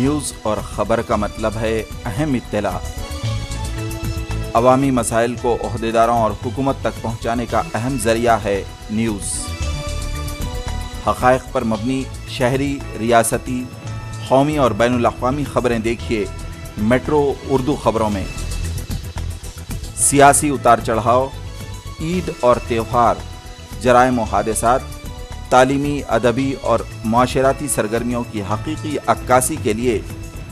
News और ख़बर का मतलब है अहम इत्तला। अवामी मसाइल को ओहदेदारों और हुकूमत तक पहुँचाने का अहम ज़रिया है न्यूज़। हक़ाइक़ पर मबनी शहरी, रियासती, कौमी और बैनुल अक़वामी ख़बरें देखिए मेट्रो उर्दू ख़बरों में। सियासी उतार चढ़ाव, ईद और त्यौहार, जराइम व हादसात, तालीमी, अदबी और माशराती सरगर्मियों की हकीकी अक्कासी के लिए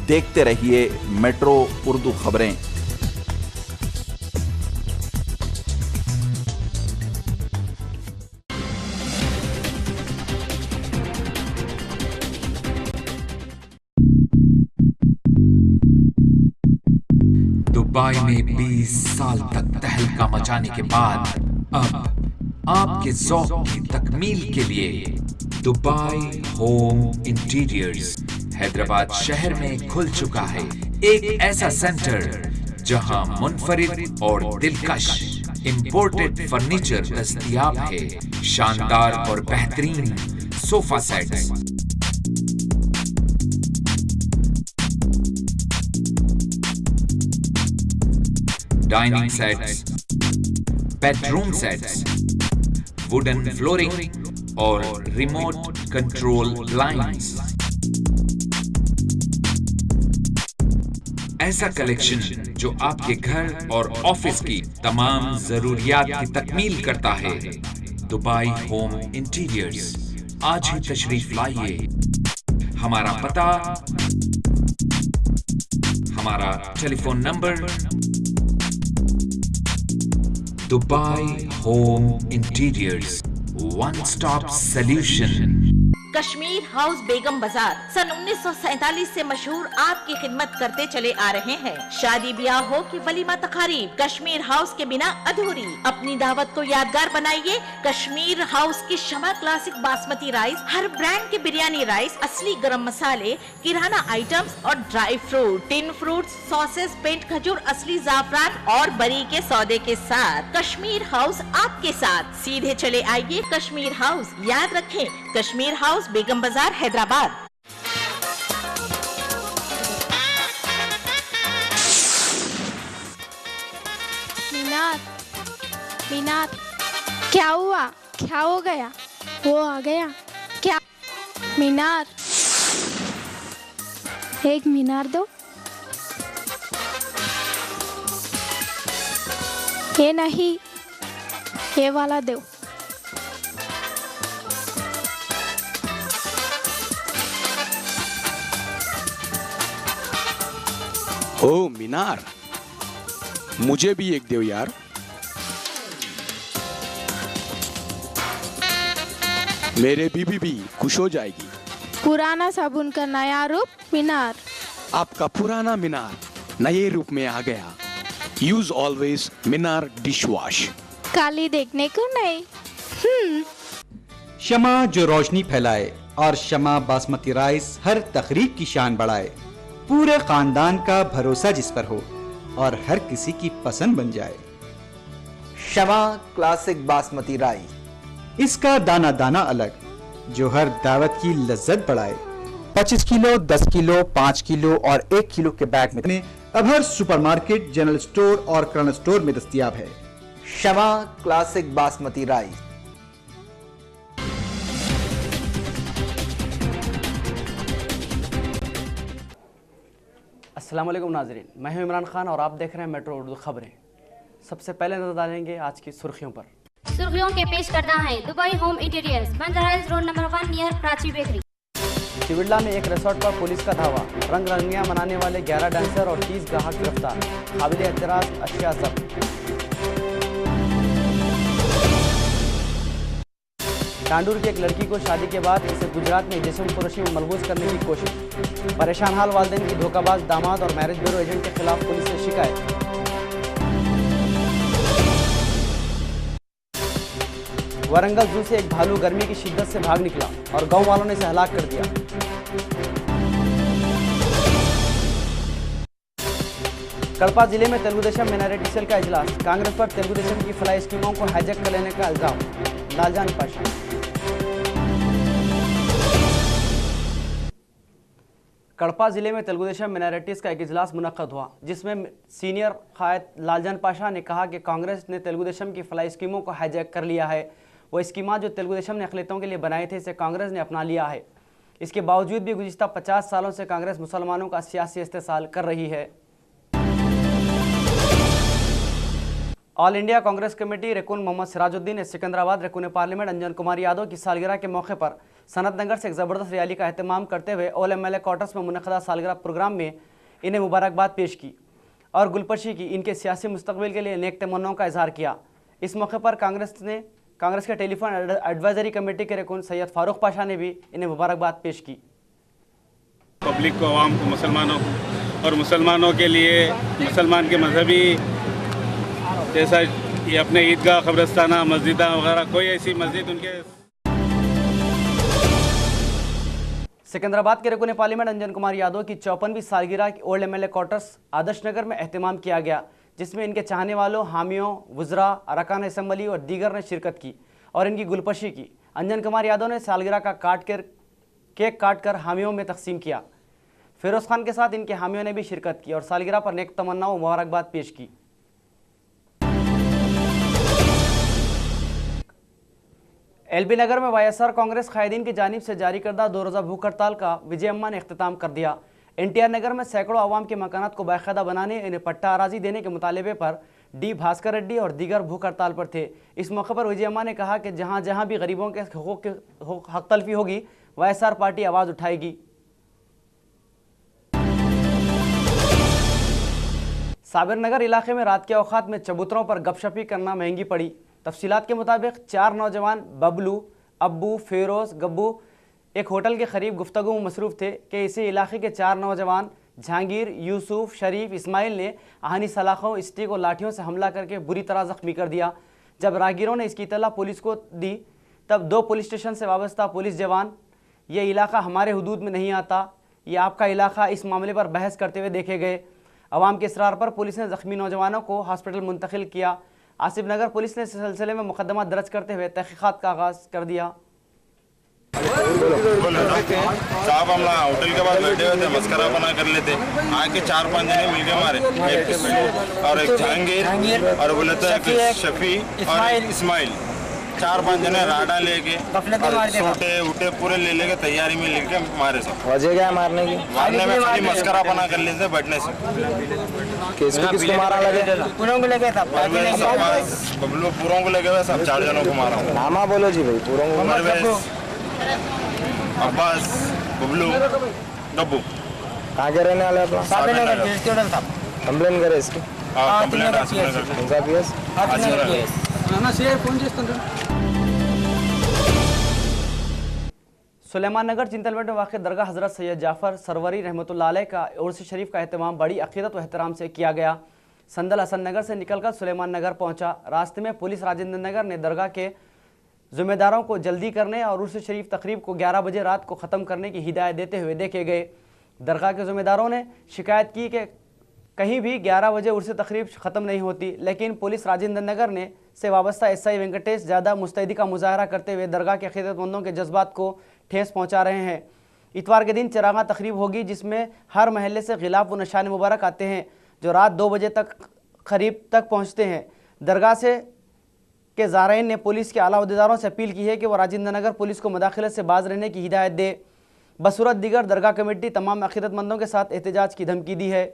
देखते रहिए मेट्रो उर्दू ख़बरें। दुबई में 20 साल तक तहलका मचाने के बाद अब आपके ज़ौक़ की तकमील के लिए दुबई होम इंटीरियर्स हैदराबाद शहर में खुल चुका है। एक ऐसा सेंटर जहां मुनफरिद और दिलकश इंपोर्टेड फर्नीचर दस्तयाब है। शानदार और बेहतरीन sofa sets, dining sets, bedroom sets, wooden flooring और रिमोट कंट्रोल ब्लाइंड्स। ऐसा कलेक्शन जो आपके घर और ऑफिस की तमाम जरूरियात की तकमील करता है। दुबई होम इंटीरियर्स, आज ही तशरीफ लाइए। हमारा पता, हमारा telephone number, Dubai home interiors, one stop solution. Kashmir house Begum Bazar सन 1947 से मशहूर आपकी खिदमत करते चले आ रहे हैं। शादी ब्याह हो कि वलीमा तकारीब, कश्मीर हाउस के बिना अधूरी। अपनी दावत को यादगार बनाइए कश्मीर हाउस की शमा क्लासिक बासमती राइस, हर ब्रांड के बिरयानी राइस, असली गरम मसाले, किराना आइटम्स और dry fruit, tin fruits, sauces, पेंट खजूर, असली जाफरान और बरी के सौदे के साथ कश्मीर हाउस आपके साथ। सीधे चले आइए कश्मीर हाउस, याद रखें कश्मीर हाउस बेगम बाजार हैदराबाद। मीनार, मीनार, क्या हुआ? क्या हो गया? वो आ गया क्या? मीनार, एक मीनार दो। ये नहीं, ये वाला दो। ओ मीनार, मुझे भी एक दो यार। मेरे बीबी भी खुश हो जाएगी। पुराना साबुन का नया रूप मीनार। आपका पुराना मीनार नए रूप में आ गया। यूज ऑलवेज मीनार डिश वॉश। काली देखने को नहीं। शमा जो रोशनी फैलाए और शमा बासमती राइस हर तकरीब की शान बढ़ाए। पूरे खानदान का भरोसा जिस पर हो और हर किसी की पसंद बन जाए। शमा क्लासिक बासमती राइस, इसका दाना दाना अलग जो हर दावत की लज्जत बढ़ाए। 25 किलो, 10 किलो, 5 किलो और 1 किलो के बैग में अब हर सुपरमार्केट, जनरल स्टोर और किराना स्टोर में दस्तयाब है। शमा क्लासिक बासमती राइस। अस्सलाम वालेकुम नाज़रीन, मैं हूं इमरान खान और आप देख रहे हैं मेट्रो उर्दू खबरें। सबसे पहले नजर डालेंगे आज की सुर्खियों पर। सुर्खियों के पेश करना है दुबई होम इंटीरियर्स, बंदरहाइज road number 1 near Karachi bakery. सिविल्ला में एक रिसोर्ट पर पुलिस का धावा, रंग रंगियां मनाने वाले 11 डांसर और 30 ग्राहक गिरफ्तार, काबिल एतराज अशिया जब्त। कांडूर की एक लड़की को शादी के बाद इसे गुजरात में जिस्म फरोशी में मलबूस करने की कोशिश। परेशान हाल वालिदैन की धोखाबाज दामाद और मैरिज ब्यूरो एजेंट के खिलाफ पुलिस से शिकायत। वारंगल जू से एक भालू गर्मी की शिद्दत से भाग निकला और गांव वालों ने इसे हलाक कर दिया। कड़पा जिले में तेलुगुदेशम मिनारिटी सेल का इजलास, कांग्रेस पर तेलुगुदेशम की फलाई स्कीमों को हाईजैक कर लेने का इल्जाम। लालजान पाशा। कड़पा जिले में तेलुगुदेशम मिनॉरिटीज़ का एक इजलास मुनक्कद हुआ, जिसमें सीनियर कायद लालजन पाशा ने कहा कि कांग्रेस ने तेलुगुदेशम की फलाई स्कीमों को हाईजैक कर लिया है। वो स्कीमात जो तेलुगुदेशम ने अक़लियतों के लिए बनाए थे, इसे कांग्रेस ने अपना लिया है। इसके बावजूद भी गुज़िश्ता 50 सालों से कांग्रेस मुसलमानों का सियासी इस्तेसाल कर रही है। ऑल इंडिया कांग्रेस कमेटी रकुन मोहम्मद सिराजुद्दीन ने सिकंदराबाद रकुन पार्लियामेंट अंजन कुमार यादव की सालगिरह के मौके पर सनत नगर से एक ज़बरदस्त रैली का एहतमाम करते हुए ऑल MLA क्वार्टर्स में मुनक़दा सालगिरह प्रोग्राम में इन्हें मुबारकबाद पेश की और गुलपशी की, इनके सियासी मुस्तक़बिल के लिए नेक तमन्नाओं का इजहार किया। इस मौके पर कांग्रेस के टेलीफोन एडवाइजरी कमेटी के रकुन सैयद फारूक पाशा ने भी इन्हें मुबारकबाद पेश की। पब्लिक को, आवाम को, मुसलमानों को और मुसलमानों के लिए मुसलमान के मजहबी जैसा ये अपने ईदगाह, कब्रस्ताना, मस्जिदा वगैरह कोई ऐसी मस्जिद उनके। सिकंदराबाद के रकुन पार्लियामेंट अंजन कुमार यादव की 54वीं सालगिरह की old MLA quarters Adarsh Nagar में एहतमाम किया गया, जिसमें इनके चाहने वालों, हामियों, वुज़रा, अरकान असम्बली और दीगर ने शिरकत की और इनकी गुलपशी की। अंजन कुमार यादव ने सालगिरह का केक काट कर हामियों में तकसीम किया। फिरोज़ खान के साथ इनके हामियों ने भी शिरकत की और सालगिरह पर नेक तमन्नाओं मुबारकबाद पेश की। LB नगर में YSR कांग्रेस कायदीन की जानिब से जारी करदा 2 रोज़ा भूख हड़ताल का विजय अम्मा ने अख्तिताम कर दिया। NTR नगर में सैकड़ों आवाम के मकानात को बाकायदा बनाने, इन्हें पट्टा अराजी देने के मुतालबे पर D भास्कर रेड्डी और दीगर भूख हड़ताल पर थे। इस मौके पर विजय अम्मा ने कहा कि जहाँ जहाँ भी गरीबों के हक तलफी होगी, YSR पार्टी आवाज़ उठाएगी। साबिर नगर इलाके में रात के औकात में चबूतरों पर गपशपी करना महंगी पड़ी। तफसीलात के मुताबिक 4 नौजवान बबलू, अब्बू, फेरोज़, गब्बू एक होटल के करीब गुफ्तगू में मसरूफ़ थे कि इसी इलाके के 4 नौजवान जहांगीर, यूसुफ, शरीफ, इस्माइल ने आहनी सलाखों, स्टिक और लाठियों से हमला करके बुरी तरह ज़ख्मी कर दिया। जब राहगीरों ने इसकी इत्तला पुलिस को दी, तब 2 पुलिस स्टेशन से वाबस्ता पुलिस जवान ये इलाका हमारे हुदूद में नहीं आता, ये आपका इलाका, इस मामले पर बहस करते हुए देखे गए। अवाम के इसरार पर पुलिस ने ज़ख्मी नौजवानों को हॉस्पिटल मुंतकिल किया। आसिफ नगर पुलिस ने इस सिलसिले में मुकदमा दर्ज करते हुए तहकीकात का आगाज़ कर दिया। साहब हम होटल के बाद बैठे हुए थे, मस्करा बना कर लेते, आके 4-5 जने मिलके मारे, एक पिस्सू और एक जहांगीर और बोले थे एक शफी और इस्माइल, 4-5 जने राडा लेके छोटे उठे पूरे ले लेके तैयारी में लेके मारे सब। वजह क्या मारने की? मारने में खाली मस्करा बना कर लेते बैठने से। किसको मारा लगे? पूरों को लेके था, बबलू पूरों को लेके हुए सब 4 जनों को मारा। नामा बोलो जी भाई। पूरों को अब्बास, बबलू, डब्बू। कहाँ के रहने वाले अपना? कंप्लेन करे इसकी? सुलेमान नगर चिंतलमेट में वाक़ दरगाह हज़रत सैयद जाफ़र सरवरी रहमतुल्लाह अलैह का उर्स शरीफ का अहतमाम बड़ी अक़ीदत व एहतराम से किया गया। संदल हसन नगर से निकलकर सुलेमान नगर पहुंचा। रास्ते में पुलिस राजेंद्र नगर ने दरगाह के ज़िम्मेदारों को जल्दी करने और उर्स शरीफ तकरीब को 11 बजे रात को ख़त्म करने की हिदायत देते हुए देखे गए। दरगाह के ज़िम्मेदारों ने शिकायत की कि कहीं भी 11 बजे उर्स तकरीब ख़त्म नहीं होती, लेकिन पुलिस राजेंद्र नगर ने से वाबस्ता SI वेंकटेश ज़्यादा मुस्तैदी का मुजाहरा करते हुए दरगाह के अक़ीदतमंदों के जज्बात को ठेस पहुँचा रहे हैं। इतवार के दिन चिरागा तकरीब होगी, जिसमें हर महल्ले से गिलाफ व निशान मुबारक आते हैं, जो रात 2 बजे तक करीब तक पहुँचते हैं। दरगाह से के ज़ारईन ने पुलिस के आला अहदेदारों से अपील की है कि वह राजेंद्र नगर पुलिस को मुदाखलत से बाज रहने की हिदायत दे। बसूरत दीगर दरगाह कमेटी तमाम अक़ीदतमंदों के साथ एहतजाज की धमकी दी है।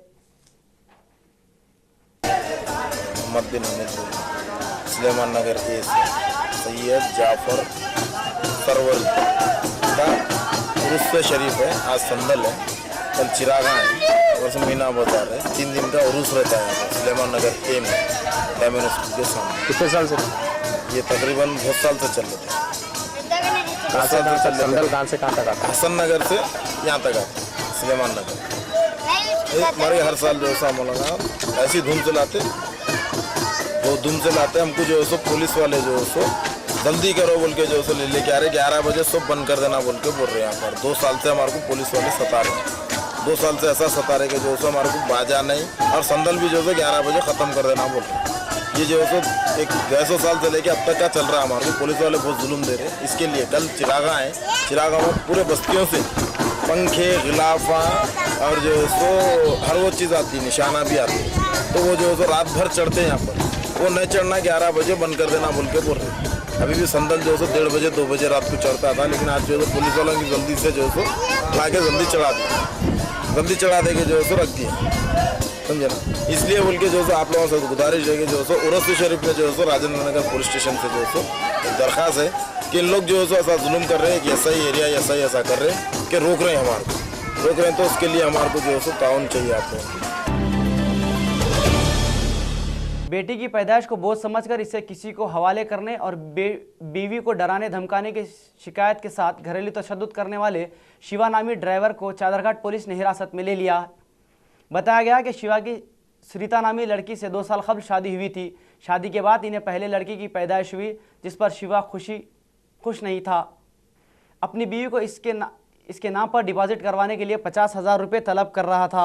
सुलेमान नगर ए से सैयद जाफ़र सरवरी का उर्स शरीफ है। आज संदल है, कल चिरागा है और से मीना बाजार है। 3 दिन का उर्स रहता है सुलेमान नगर ए में, डायमंड स्कूल के सामने। कितने साल से? ये तकरीबन बहुत साल से चल रहे थे। संदल कहाँ से कहाँ तक आता? हसन नगर से यहाँ तक आता सुलेमान नगर। हमारे हर साल जो है मौलाना ऐसी धूम चलाते, वो धूम से लाते हमको जो है सो पुलिस वाले जो है सो जल्दी करो बोल के जो है सो ले लेके आ रहे। 11 बजे सब बंद कर देना बोल के बोल रहे हैं। यहाँ पर 2 साल से हमारे को पुलिस वाले सता रहे हैं। 2 साल से ऐसा सता रहे कि जो है सो हमारे को बाजा नहीं और संदल भी जो है 11 बजे ख़त्म कर देना बोल रहे हैं। ये जो है सो एक 250 साल से लेके अब तक का चल रहा है। हमारे को पुलिस वाले बहुत जुल्म दे रहे हैं। इसके लिए कल चिरागा है, चिरागा में पूरे बस्तियों से पंखे, गिलाफा और जो है सो हर वो चीज़ आती है, निशाना भी आती है। तो वो जो है सो रात भर चढ़ते हैं यहाँ पर, वो नहीं चढ़ना 11 बजे बंद कर देना बोल के बोल रहे। अभी भी संदल जो है सो 1:30 बजे 2 बजे रात को चढ़ता था, लेकिन आज जो है पुलिस वालों की जल्दी से जो है सो ला के जल्दी चढ़ा दिया, जल्दी चढ़ा दे के जो है सो रख दिया, समझे ना। इसलिए बोल के जो है आप लोगों से गुजारिश है कि जो है उरस शरीफ में जो है राजेंद्र नगर पुलिस स्टेशन से जो है दरख्वास्त है कि इन लोग जो है ऐसा जुल्म कर रहे हैं कि ऐसा ही एरिया ऐसा कर रहे हैं कि रोक रहे हैं, हमारे को रोक रहे हैं। तो उसके लिए हमारे को जो है ताउन चाहिए आप लोगों को। बेटी की पैदाइश को बोझ समझकर इसे किसी को हवाले करने और बीवी को डराने धमकाने की शिकायत के साथ घरेलू तशद्दुद करने वाले शिवा नामी ड्राइवर को चादरघाट पुलिस ने हिरासत में ले लिया। बताया गया कि शिवा की सरिता नामी लड़की से 2 साल कबल शादी हुई थी। शादी के बाद इन्हें पहले लड़की की पैदाइश हुई, जिस पर शिवा खुश नहीं था। अपनी बीवी को इसके नाम पर डिपॉजिट करवाने के लिए 50,000 रुपये तलब कर रहा था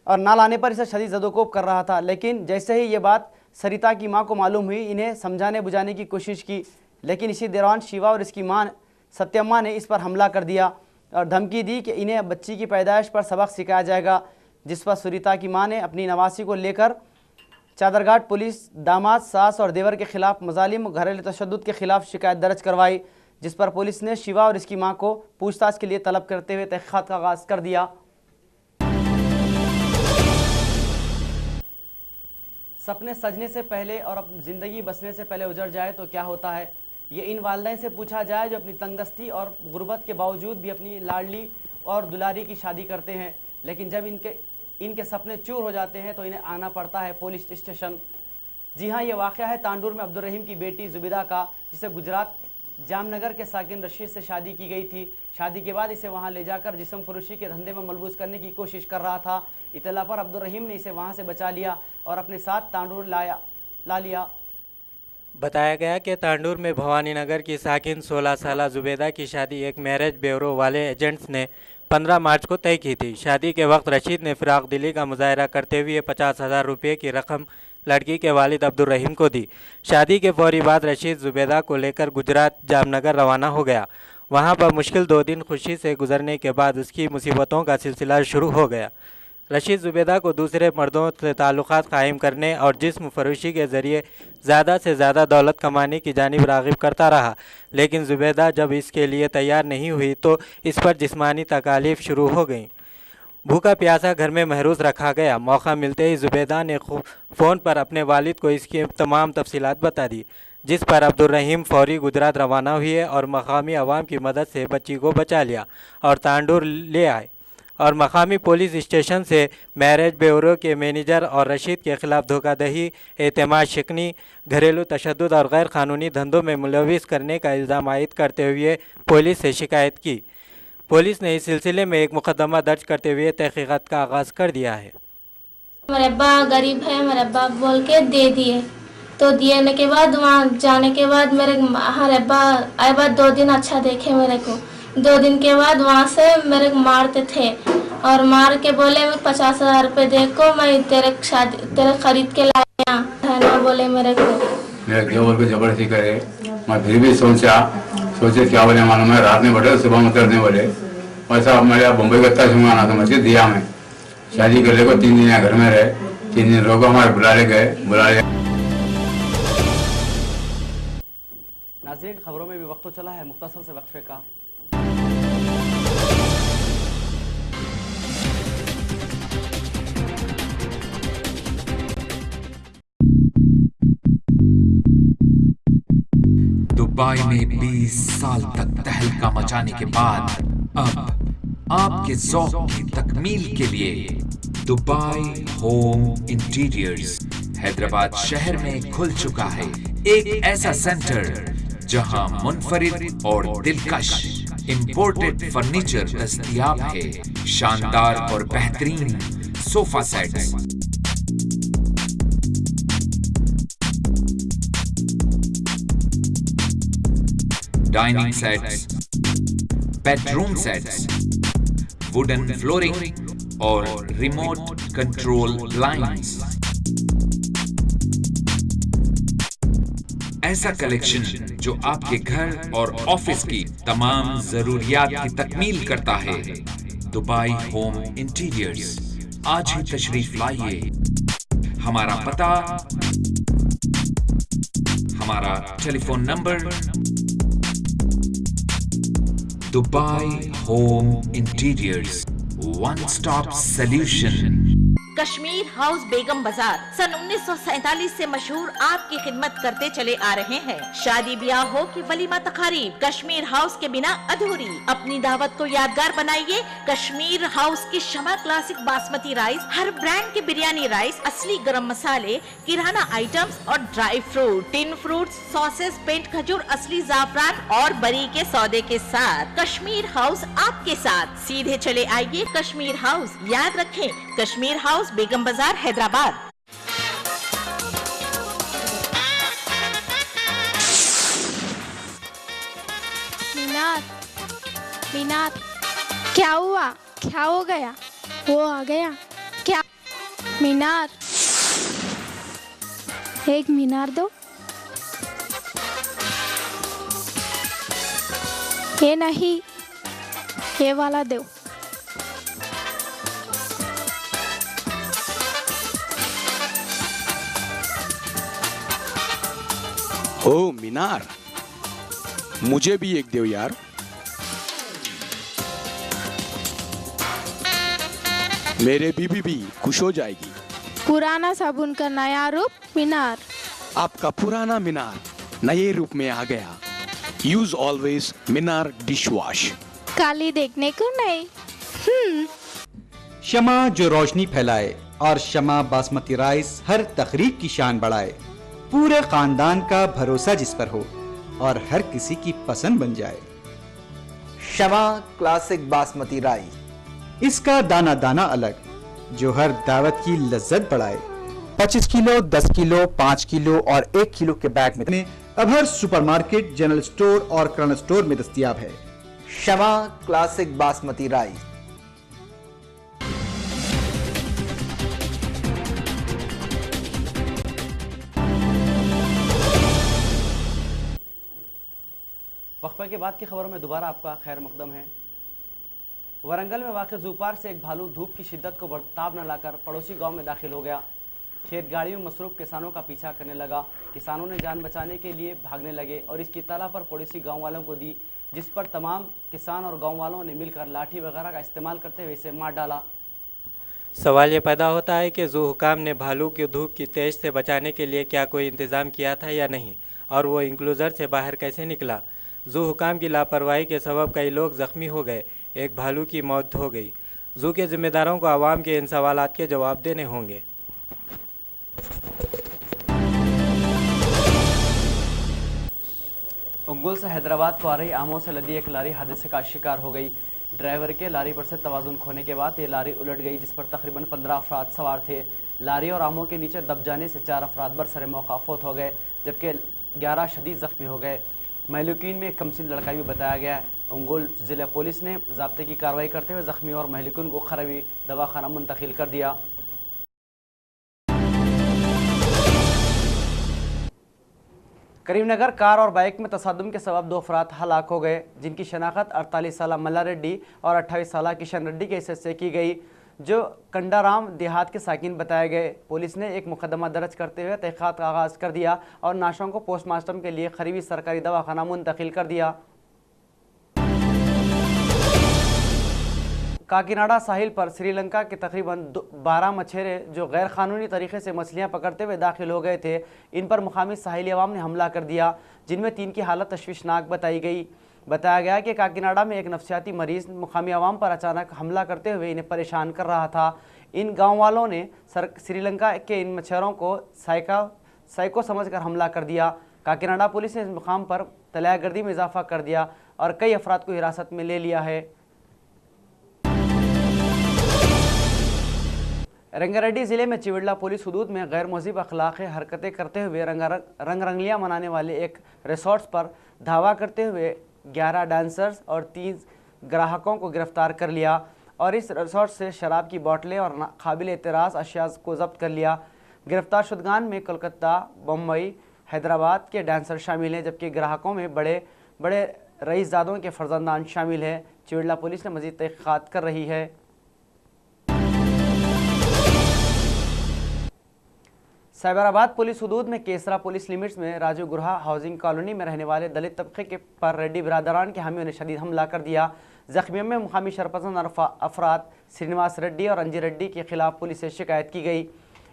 और ना लाने पर इसे शदीद ज़दोकोब कर रहा था। लेकिन जैसे ही ये बात सरिता की मां को मालूम हुई, इन्हें समझाने बुझाने की कोशिश की, लेकिन इसी दौरान शिवा और इसकी मां सत्यम्मा ने इस पर हमला कर दिया और धमकी दी कि इन्हें बच्ची की पैदाइश पर सबक सिखाया जाएगा, जिस पर सरिता की मां ने अपनी नवासी को लेकर चादरघाट पुलिस दामाद, सास और देवर के खिलाफ मजालिम घरेलू तशद्दुद के खिलाफ शिकायत दर्ज करवाई, जिस पर पुलिस ने शिवा और इसकी मां को पूछताछ के लिए तलब करते हुए तहक़ीक़ात का आगाज़ कर दिया। सपने सजने से पहले और अब ज़िंदगी बसने से पहले उजड़ जाए तो क्या होता है, ये इन वालिदैन से पूछा जाए जो अपनी तंगदस्ती और गुर्बत के बावजूद भी अपनी लाडली और दुलारी की शादी करते हैं, लेकिन जब इनके सपने चूर हो जाते हैं तो इन्हें आना पड़ता है पुलिस स्टेशन। जी हाँ, ये वाक़या है तांडूर में अब्दुल रहीम की बेटी जुबैदा का, जिसे गुजरात जामनगर के साकिन रशीद से शादी की गई थी। शादी के बाद इसे वहां ले जाकर जिस्म फरोशी के धंधे में मलबूस करने की कोशिश कर रहा था। इतला पर अब्दुल रहीम ने इसे वहां से बचा लिया और अपने साथ तांडूर ला लिया। बताया गया कि तांडूर में भवानी नगर की साकिन 16 साला जुबैदा की शादी एक मैरिज ब्यूरो वाले एजेंट्स ने 15 मार्च को तय की थी। शादी के वक्त रशीद ने फिराक दिली का मुजाहरा करते हुए 50,000 रुपये की रकम लड़की के वालिद अब्दुल रहीम को दी। शादी के फौरी बाद रशीद जुबैदा को लेकर गुजरात जामनगर रवाना हो गया। वहां पर मुश्किल 2 दिन खुशी से गुजरने के बाद उसकी मुसीबतों का सिलसिला शुरू हो गया। रशीद जुबैदा को दूसरे मर्दों से ताल्लुकात कायम करने और जिस्म फरोशी के ज़रिए ज़्यादा से ज़्यादा दौलत कमाने की जानिब राग़िब करता रहा, लेकिन जुबैदा जब इसके लिए तैयार नहीं हुई तो इस पर जिस्मानी तकालीफ शुरू हो गईं। भूखा प्यासा घर में महरूस रखा गया। मौका मिलते ही जुबैदा ने फ़ोन पर अपने वालिद को इसकी तमाम तफसीलात बता दी, जिस पर अब्दुल रहीम फौरी गुजरात रवाना हुए और मकामी अवाम की मदद से बच्ची को बचा लिया और तांडूर ले आए और मकामी पुलिस स्टेशन से मैरिज ब्यूरो के मैनेजर और रशीद के खिलाफ धोखाधड़ी, एतमाद शिकनी, घरेलू तशद्दुद और गैर कानूनी धंधों में मुलविस करने का इल्ज़ाम आयद करते हुए पुलिस से शिकायत की। पुलिस ने इस सिलसिले में एक मुकदमा दर्ज करते हुए तहक़ीक़ात का आगाज़ कर दिया है। मेरे अब्बा गरीब है, मेरे अब्बा बोल के दे दिए, तो दिए के बाद वहाँ जाने के बाद मेरे अब्बा आए बाद 2 दिन अच्छा देखे मेरे को। 2 दिन के बाद वहाँ से मेरे को मारते थे और मार के बोले मैं 50,000 रुपये दे को मैं तेरे खरीद के लाया है ना, बोले मेरे को। मेरे देवर को जबरदस्ती करे, मैं फिर भी सोचे क्या बोले मालूम है, रात में बैठे सुबह में उतरने बोले। वैसा मेरे बम्बई का इतना सुना समझ के दिया। मैं शादी कर ले को 3 दिन घर में रहे, 3 दिन लोग हमारे बुला ले। नाज़रीन, खबरों में भी वक्त तो चला है मुख्तसर से वक्फे का। दुबई में 20 साल तक तहलका मचाने के बाद अब आपके ज़ौक़ की तकमील के लिए दुबई होम इंटीरियर्स हैदराबाद शहर में खुल चुका है। एक ऐसा सेंटर जहां मुनफरिद और दिलकश इंपोर्टेड फर्नीचर दस्तयाब है। शानदार और बेहतरीन sofa sets, dining sets, bedroom sets, wooden flooring और रिमोट कंट्रोल ब्लाइंड्स। ऐसा कलेक्शन जो आपके घर और ऑफिस की तमाम जरूरियात की तकमील करता है। Dubai home interiors. आज ही तशरीफ लाइए। हमारा पता, हमारा telephone number, Dubai home interiors, one stop solution. Kashmir house Begum Bazar सन 1947 से मशहूर आपकी खिदमत करते चले आ रहे हैं। शादी ब्याह हो कि वलीमा तकारीब, कश्मीर हाउस के बिना अधूरी। अपनी दावत को यादगार बनाइए कश्मीर हाउस की शमा क्लासिक बासमती राइस, हर ब्रांड के बिरयानी राइस, असली गरम मसाले, किराना आइटम्स और dry fruit, tin fruits, sauces, पेंट खजूर, असली जाफरान और बरी के सौदे के साथ कश्मीर हाउस आपके साथ। सीधे चले आइए कश्मीर हाउस। याद रखें, कश्मीर हाउस बेगम बाजार, हैदराबाद। मीनार, मीनार, क्या हुआ? क्या हो गया? वो आ गया क्या? मीनार, एक मीनार दो। ये नहीं, ये वाला दो। ओ मीनार, मुझे भी एक दो यार। मेरे बीबी भी खुश हो जाएगी। पुराना साबुन का नया रूप मीनार। आपका पुराना मीनार नए रूप में आ गया। यूज ऑलवेज मीनार डिश वॉश। काली देखने को नहीं। शमा जो रोशनी फैलाए और शमा बासमती राइस हर तकरीब की शान बढ़ाए। पूरे खानदान का भरोसा जिस पर हो और हर किसी की पसंद बन जाए। शमा क्लासिक बासमती राइस। इसका दाना दाना अलग, जो हर दावत की लज्जत बढ़ाए। 25 किलो, 10 किलो, 5 किलो और 1 किलो के बैग में अब हर सुपरमार्केट, जनरल स्टोर और किराना स्टोर में दस्तयाब है। शमा क्लासिक बासमती राइस। वक्फे के बाद की खबरों में दोबारा आपका खैर मकदम है। वरंगल में वाक़ जूपार से एक भालू धूप की शिद्दत को बर्ताव न लाकर पड़ोसी गांव में दाखिल हो गया। खेत गाड़ी में मसरूफ़ किसानों का पीछा करने लगा। किसानों ने जान बचाने के लिए भागने लगे और इसकी इत्तला पर पड़ोसी गांव वालों को दी, जिस पर तमाम किसान और गांव वालों ने मिलकर लाठी वगैरह का इस्तेमाल करते हुए इसे मार डाला। सवाल ये पैदा होता है कि ज़ू हुकाम ने भालू की धूप की तेज से बचाने के लिए क्या कोई इंतज़ाम किया था या नहीं, और वो इंक्लूजर से बाहर कैसे निकला। ज़ू हुकाम की लापरवाही के सबब कई लोग ज़ख्मी हो गए, एक भालू की मौत हो गई। ज़ू के ज़िम्मेदारों को आवाम के इन सवालात के जवाब देने होंगे। उंगुल से हैदराबाद को आ रही आमों से लदी एक लारी हादसे का शिकार हो गई। ड्राइवर के लारी पर से तवाज़ुन खोने के बाद ये लारी उलट गई, जिस पर तकरीबन 15 अफराद सवार थे। लारी और आमों के नीचे दब जाने से 4 अफराद बरसरे मौका फौत हो गए, जबकि 11 शदीद ज़ख्मी हो गए। महलुकीन में एक कमसिन लड़का भी बताया गया है। उंगुल ज़िला पुलिस ने ज़ाब्ते की कार्रवाई करते हुए ज़ख्मी और महलुकीन को खरवी दवाखाना मुंतकिल कर दिया। करीमनगर कार और बाइक में तसादुम के सबब 2 अफराद हलाक हो गए, जिनकी शनाख्त 48 साला मल्ला रेड्डी और 28 साला किशन रेड्डी के हिस्से से की गई, जो कंडाराम देहात के साकिन बताए गए। पुलिस ने एक मुकदमा दर्ज करते हुए तहक़ीक़ात का आगाज़ कर दिया और नाशों को पोस्टमार्टम के लिए करीबी सरकारी दवाखाना मुंतकिल कर दिया। काकीनाडा साहिल पर श्रीलंका के तकरीबन 12 मछेरे जो गैर कानूनी तरीके से मछलियां पकड़ते हुए दाखिल हो गए थे, इन पर मुकामी साहिली अवाम ने हमला कर दिया, जिनमें 3 की हालत तशवीशनाक बताई गई। बताया गया कि काकीनाडा में एक नफ्सियाती मरीज़ मुकामी अवाम पर अचानक हमला करते हुए इन्हें परेशान कर रहा था। इन गाँव वालों ने श्रीलंका के इन मछेरों को साइको समझकर हमला कर दिया। काकीनाडा पुलिस ने इस मुकाम पर तलायागर्दी में इजाफा कर दिया और कई अफराद को हिरासत में ले लिया है। रंगारेड्डी ज़िले में चिवड़ला पुलिस हदूद में गैर मुहज़्ज़िब अखलाक़ी हरकतें करते हुए रंगरंगलियाँ मनाने वाले एक रिसोर्ट्स पर धावा करते हुए 11 डांसर्स और 3 ग्राहकों को गिरफ्तार कर लिया और इस रिसोर्ट से शराब की बोतलें और काबिल एतराज़ अशिया को जब्त कर लिया। गिरफ्तार शुदगान में कोलकाता, बम्बई, हैदराबाद के डांसर शामिल हैं, जबकि ग्राहकों में बड़े बड़े रईसजादों के फर्जंदान शामिल हैं। चिड़ला पुलिस ने मजीद तहकीकात कर रही है। साइबराबाद पुलिस हुदूद में केसरा पुलिस लिमिट्स में राजू गुरहा हाउसिंग कॉलोनी में रहने वाले दलित तबके के पर रेड्डी बिरादरान के हामियों ने शदीद हमला कर दिया। जख्मियों में मुकामी शरपसंद अफराद श्रीनिवास रेड्डी और अंजी रेड्डी के खिलाफ पुलिस से शिकायत की गई।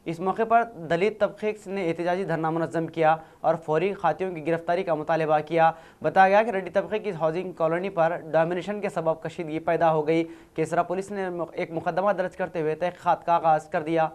इस मौके पर दलित तबके ने एहतजाजी धरना मुनज़्ज़म किया और फौरी खातियों की गिरफ्तारी का मुतालबा किया। बताया गया कि रेड्डी तबके की हाउसिंग कॉलोनी पर डोमिनेशन के सबब कशीदगी पैदा हो गई। केसरा पुलिस ने एक मुकदमा दर्ज करते हुए तहकीकात का आगाज़ कर दिया।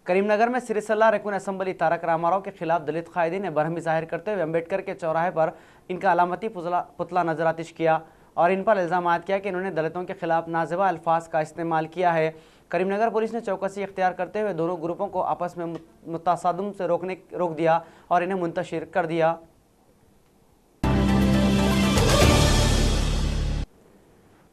करीमनगर में सिरिसल्ला रकुन असम्बली तारक रामाराव के खिलाफ दलित कायदी ने बरहमी जाहिर करते हुए अम्बेडकर के चौराहे पर इनका अलामती पुतला नजर आतिश किया और इन पर इल्ज़ाम किया कि इन्होंने दलितों के खिलाफ नाज़िबा अल्फाज का इस्तेमाल किया है। करीमनगर पुलिस ने चौकसी इख्तियार करते हुए दोनों ग्रुपों को आपस में मुतासादुम से रोक दिया और इन्हें मुंतशिर कर दिया।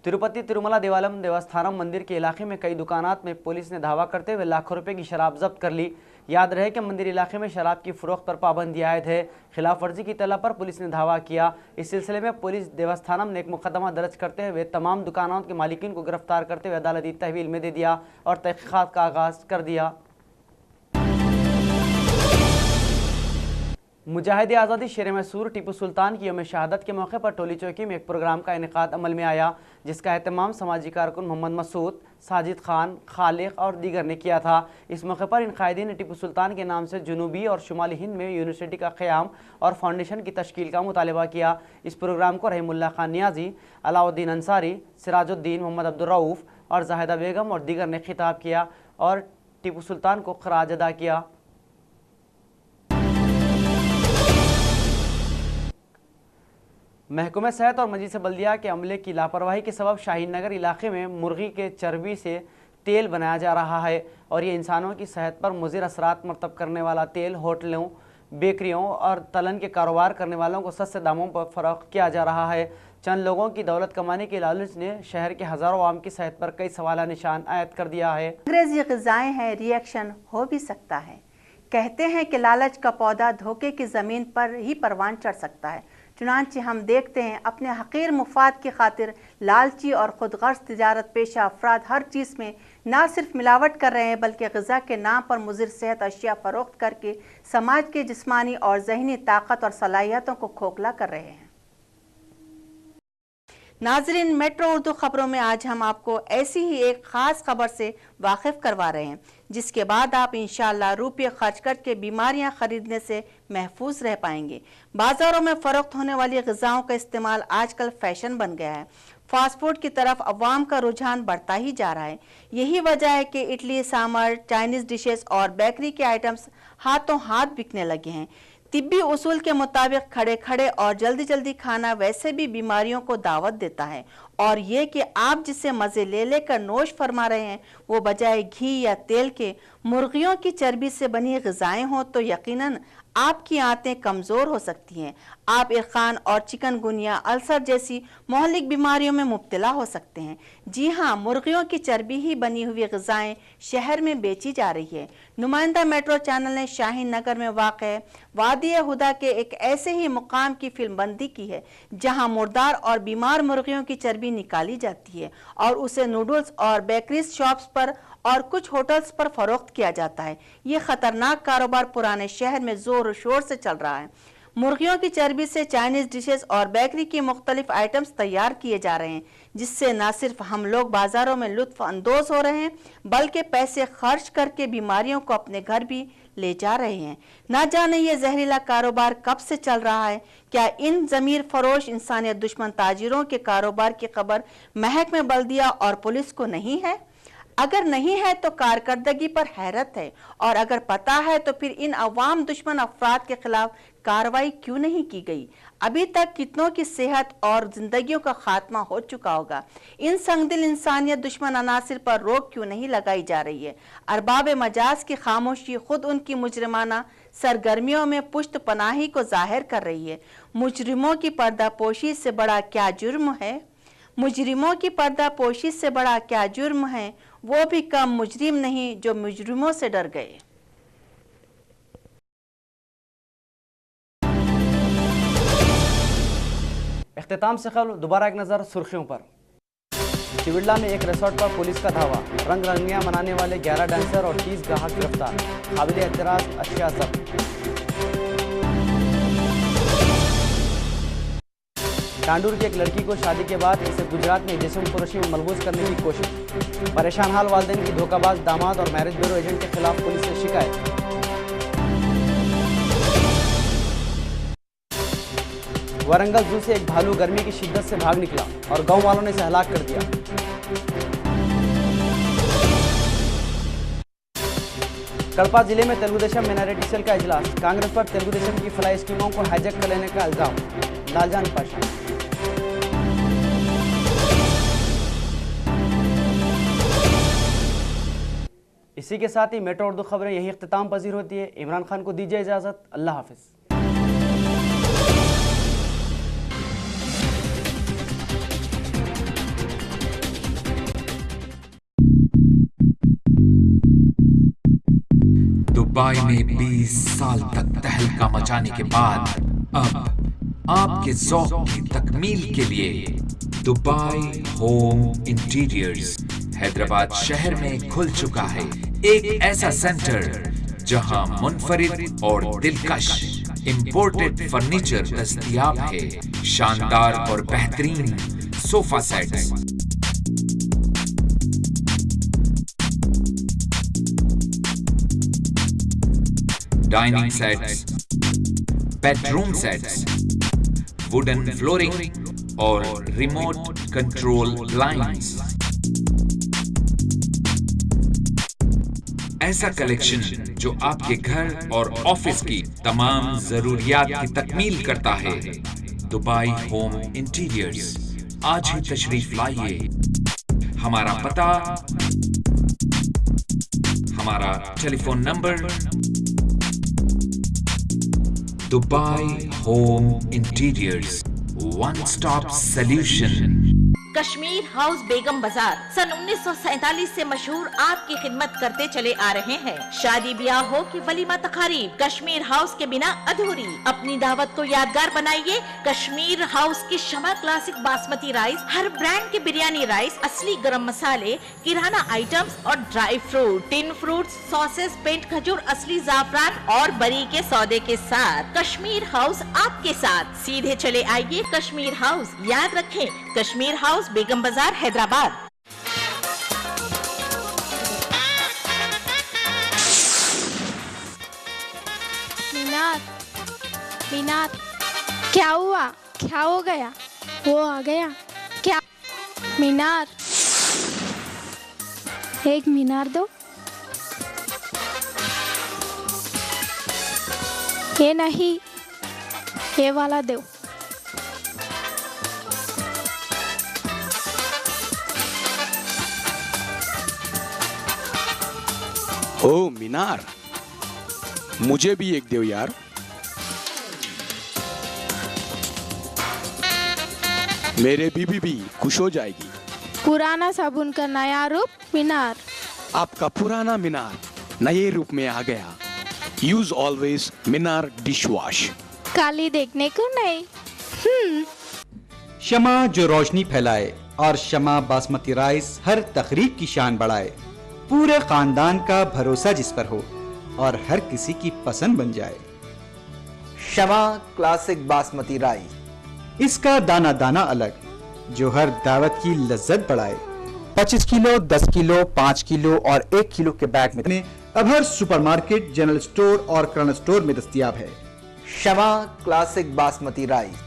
तिरुपति तिरुमला देवालम देवस्थानम मंदिर के इलाके में कई दुकानात में पुलिस ने धावा करते हुए लाखों रुपए की शराब जब्त कर ली। याद रहे कि मंदिर इलाके में शराब की फरोख्त पर पाबंदी आयद है। खिलाफ वर्जी की तलब पर पुलिस ने धावा किया। इस सिलसिले में पुलिस देवस्थानम ने एक मुकदमा दर्ज करते हुए तमाम दुकानों के मालिकीन को गिरफ्तार करते हुए अदालती तहवील में दे दिया और तहकीकात का आगाज़ कर दिया। मुजाहिद आज़ादी शेर मैसूर टीपू सुल्तान की यौम शहादत के मौके पर टोली चौकी में एक प्रोग्राम का इनेकाद अमल में आया, जिसका एहतमाम समाजी कारकुन मोहम्मद मसूद, साजिद खान, खालिक और दीगर ने किया था। इस मौके पर इन कायदीन ने टीपू सुल्तान के नाम से जनूबी और शुमाली हिंद में यूनिवर्सिटी का क़याम और फाउंडेशन की तश्कील का मुतालबा किया। इस प्रोग्राम को रहीमुल्लाह खान नियाजी, अलाउद्दीन अंसारी, सिराजुद्दीन, मोहम्मद अब्दुल रऊफ़ और जाहिदा बेगम और दीगर ने खिताब किया और टीपू सुल्तान को खराज अदा किया। महकमे सेहत और मजीद बल्दिया के अमले की लापरवाही के सबब शाहीन नगर इलाके में मुर्गी के चर्बी से तेल बनाया जा रहा है और ये इंसानों की सेहत पर मुज़िर असरात मरतब करने वाला तेल होटलों, बेकरियों और तलन के कारोबार करने वालों को सस्ते दामों पर फ़रोख्त किया जा रहा है। चंद लोगों की दौलत कमाने के लालच ने शहर के हज़ारों आवाम की सेहत पर कई सवाल निशान आयद कर दिया है। अंग्रेजी ग़िज़ाएँ हैं, रिएक्शन हो भी सकता है। कहते हैं कि लालच का पौधा धोखे की ज़मीन पर ही परवान चढ़ सकता है। चुनांचे हम देखते हैं अपने हकीर मुफाद की खातिर लालची और खुदगर्ज़ तिजारत पेशा अफराद हर चीज़ में ना सिर्फ मिलावट कर रहे हैं बल्कि ग़िज़ा के नाम पर मुज़िर सेहत अशिया फ़रोख्त करके समाज के जिस्मानी और ज़हनी ताकत और सलाहियतों को खोखला कर रहे हैं। नाज़रीन, मेट्रो उर्दू खबरों में आज हम आपको ऐसी ही एक ख़ास खबर से वाकिफ़ करवा रहे हैं जिसके बाद आप इंशाअल्लाह रुपये खर्च करके बीमारियां खरीदने से महफूज रह पाएंगे। बाज़ारों में फ़रोख्त होने वाली ग़िज़ाओं का इस्तेमाल आजकल फ़ैशन बन गया है। फास्ट फूड की तरफ अवाम का रुझान बढ़ता ही जा रहा है। यही वजह है कि इडली, सांभर, चाइनीज़ डिशेस और बेकरी के आइटम्स हाथों हाथ बिकने लगे हैं। तिब्बी उसूल के मुताबिक खड़े खड़े और जल्दी जल्दी खाना वैसे भी बीमारियों को दावत देता है और ये कि आप जिसे मज़े ले लेकर नोश फरमा रहे हैं वो बजाय घी या तेल के मुर्गियों की चर्बी से बनी ग़िज़ाएँ हों तो यकीनन आपकी आंतें कमज़ोर हो सकती हैं। आप इरखान और चिकनगुनिया, अल्सर जैसी मोहलिक बीमारियों में मुब्तला हो सकते हैं। जी हाँ, मुर्गियों की चर्बी ही बनी हुई ग़िज़ाएँ शहर में बेची जा रही है। नुमाइंदा मेट्रो चैनल ने शाहीन नगर में वाक़ वादी हुदा के एक ऐसे ही मुकाम की फिल्मबंदी की है जहाँ मुर्दार और बीमार मुर्गियों की चर्बी निकाली जाती है और उसे नूडल्स और बेकरीज शॉप्स पर और कुछ होटल्स पर फरोख्त किया जाता है। ये खतरनाक कारोबार पुराने शहर में जोर शोर से चल रहा है। मुर्गियों की चर्बी से चाइनीज डिशेस और बेकरी की मुख्तलिफ आइटम्स तैयार किए जा रहे हैं जिससे न सिर्फ हम लोग बाजारों में लुत्फ अंदोज हो रहे हैं बल्कि पैसे खर्च करके बीमारियों को अपने घर भी ले जा रहे हैं। ना जाने ये जहरीला कारोबार कब से चल रहा है। क्या इन ज़मीर फरोश इंसानियत दुश्मन ताजिरों के कारोबार की खबर महकमे बल्दिया और पुलिस को नहीं है? अगर नहीं है तो कारकर्दगी पर हैरत है और अगर पता है तो फिर इन अवाम दुश्मन अफराद के खिलाफ कार्रवाई क्यों नहीं की गई? अभी तक कितनों की सेहत और जिंदगियों का खात्मा हो चुका होगा। इन संगदिल इंसानियत दुश्मन अनासिर पर रोक क्यों नहीं लगाई जा रही है? अरबाब मजाज की खामोशी खुद उनकी मुजरिमाना सरगर्मियों में पुश्त पनाही को जाहिर कर रही है। मुजरिमों की पर्दापोशी से बड़ा क्या जुर्म है? मुजरिमों की पर्दापोशी से बड़ा क्या जुर्म है? वो भी कम मुजरिम नहीं जो मुजरिमों से डर गए। इख्तिताम से कबल दोबारा एक नज़र सुर्खियों पर। चिविडला में एक रिसोर्ट पर पुलिस का धावा, रंग रंगियां मनाने वाले 11 डांसर और 30 ग्राहक गिरफ्तार, काबिल एतराज अशिया जब्त। टांडूर की एक लड़की को शादी के बाद इसे गुजरात में जिस्म फरोशी में मलबूस करने की कोशिश, परेशान हाल वालिदैन की धोखाबाज दामाद और मैरिज ब्यूरो एजेंट के खिलाफ पुलिस से शिकायत। वारंगल जू से एक भालू गर्मी की शिद्दत से भाग निकला और गांव वालों ने इसे हलाक कर दिया। कड़पा जिले में तेलुगुदेशम मिनारिटी सेल का इजलास, कांग्रेस पर तेलुगुदेशम की फलाई स्कीमों को हाईजैक कर लेने का इल्जाम, लालजान पाशा। इसी के साथ ही मेट्रो उर्दू खबरें यही इख्तिताम पजीर होती है। इमरान खान को दीजिए इजाजत। अल्लाह हाफिज। दुबई में 20 साल तक तहलका मचाने के बाद अब आपके ज़ौक़ की तकमील के लिए दुबई होम इंटीरियर्स हैदराबाद शहर में खुल चुका है एक ऐसा सेंटर जहां मुनफरिद और दिलकश इंपोर्टेड फर्नीचर दस्तयाब है। शानदार और बेहतरीन sofa sets, dining sets, bedroom sets, wooden flooring और रिमोट कंट्रोल ब्लाइंड्स। ऐसा कलेक्शन जो आपके घर और ऑफिस की तमाम जरूरियात की तकमील करता है। दुबई होम इंटीरियर्स, आज ही तशरीफ लाइए। हमारा पता, हमारा telephone number, Dubai home interiors, one stop solution. Kashmir house Begum Bazar सन 1947 से मशहूर आपकी खिदमत करते चले आ रहे हैं। शादी ब्याह हो कि वलीमा तकारीब, कश्मीर हाउस के बिना अधूरी। अपनी दावत को यादगार बनाइए कश्मीर हाउस की शमा क्लासिक बासमती राइस, हर ब्रांड के बिरयानी राइस, असली गरम मसाले, किराना आइटम्स और dry fruit, tin fruits, sauces, पेंट खजूर, असली जाफरान और बरी के सौदे के साथ कश्मीर हाउस आपके साथ। सीधे चले आइए कश्मीर हाउस। याद रखें, कश्मीर हाउस बेगम बाजार हैदराबाद। मीनार, मीनार, क्या हुआ? क्या हो गया? वो आ गया क्या? मीनार, एक मीनार दो। ये नहीं, ये वाला दो। ओ मीनार, मुझे भी एक दो यार। मेरे बीबी भी खुश हो जाएगी। पुराना साबुन का नया रूप मीनार। आपका पुराना मीनार नए रूप में आ गया। यूज ऑलवेज मीनार डिश वॉश। काली देखने को नहीं। शमा जो रोशनी फैलाए और शमा बासमती राइस हर तकरीब की शान बढ़ाए। पूरे खानदान का भरोसा जिस पर हो और हर किसी की पसंद बन जाए। शमा क्लासिक बासमती राइस, इसका दाना दाना अलग, जो हर दावत की लज्जत बढ़ाए। 25 किलो, 10 किलो, 5 किलो और 1 किलो के बैग में अब हर सुपरमार्केट, जनरल स्टोर और किराना स्टोर में दस्तयाब है। शमा क्लासिक बासमती राइस।